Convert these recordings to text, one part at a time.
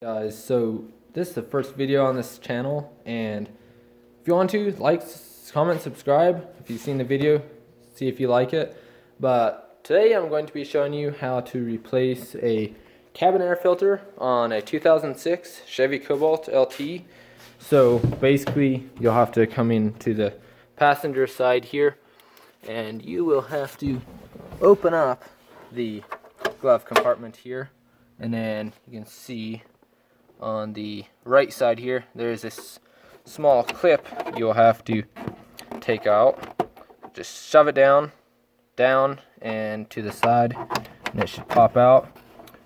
Guys, so this is the first video on this channel, and if you want to, like, comment, subscribe if you've seen the video, see if you like it. But today I'm going to be showing you how to replace a cabin air filter on a 2006 Chevy Cobalt LT. So basically you'll have to come into the passenger side here, and you will have to open up the glove compartment here, and then you can see on the right side here there's this small clip you'll have to take out. Just shove it down and to the side, and it should pop out.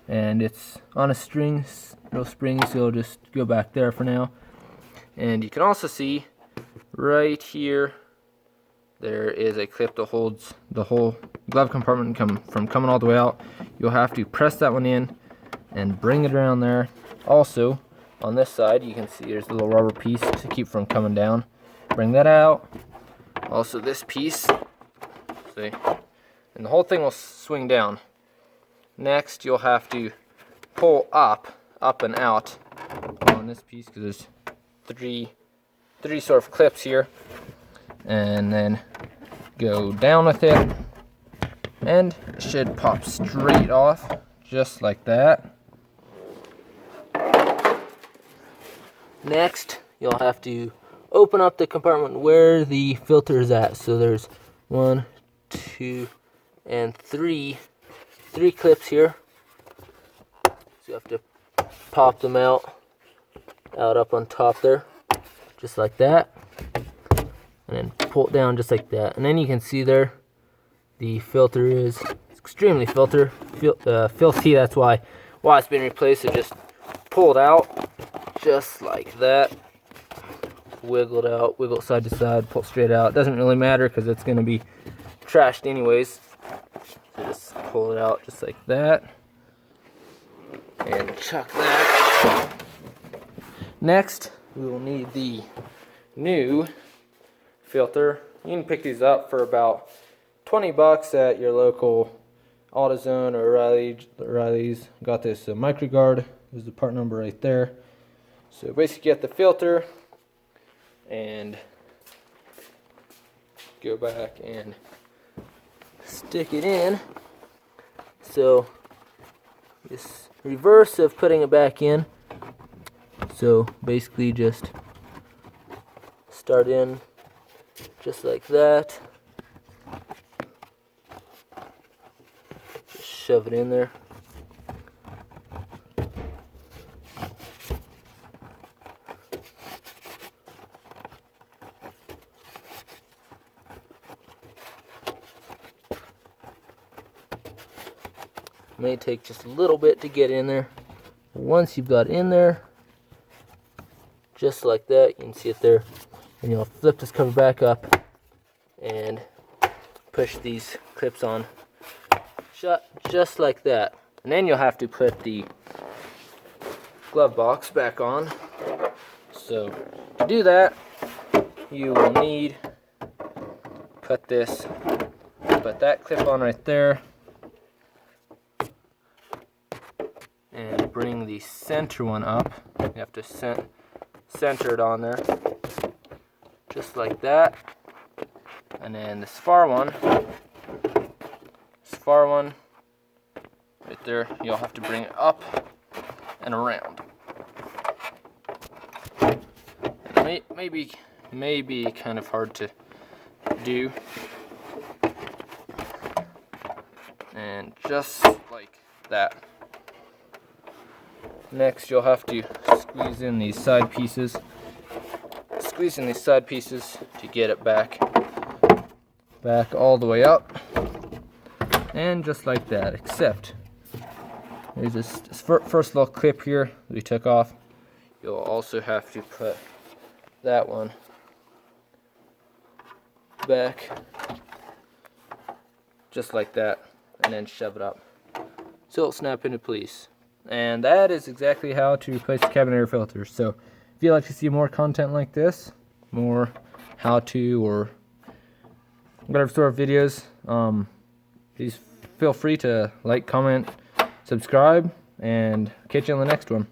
And it's on a string, no springs, so it'll just go back there for now. And you can also see right here there is a clip that holds the whole glove compartment from coming all the way out. You'll have to press that one in and bring it around there. Also, on this side, you can see there's a little rubber piece to keep from coming down. Bring that out. Also, this piece, see, and the whole thing will swing down. Next, you'll have to pull up and out on this piece, because there's three sort of clips here, and then go down with it, and it should pop straight off, just like that. Next, you'll have to open up the compartment where the filter is at. So there's 1, 2, and 3 clips here. So you have to pop them out up on top there, just like that, and then pull it down just like that. And then you can see there the filter is extremely filthy. That's why it's been replaced. It just pulled out just like that, wiggled out, wiggle side to side, pull straight out. It doesn't really matter because it's going to be trashed anyways. So just pull it out just like that and chuck that. Next, we will need the new filter. You can pick these up for about 20 bucks at your local AutoZone or O'Reilly's. Got this MicroGuard. There's the part number right there. So basically get the filter and go back and stick it in. So this reverse of putting it back in. So basically just start in just like that. Just shove it in there. May take just a little bit to get in there. Once you've got in there, just like that, you can see it there, and you'll flip this cover back up and push these clips on shut, just like that. And then you'll have to put the glove box back on. So to do that, you will need put that clip on right there, and bring the center one up. You have to center it on there, just like that. And then this far one right there, you'll have to bring it up and around. And maybe kind of hard to do. And just like that. Next, you'll have to squeeze in these side pieces. To get it back all the way up. And just like that, except there's this first little clip here that we took off. You'll also have to put that one back just like that, and then shove it up so it'll snap into place. And that is exactly how to replace the cabin air filter. So if you'd like to see more content like this, more how-to or whatever sort of videos, please feel free to like, comment, subscribe, and catch you on the next one.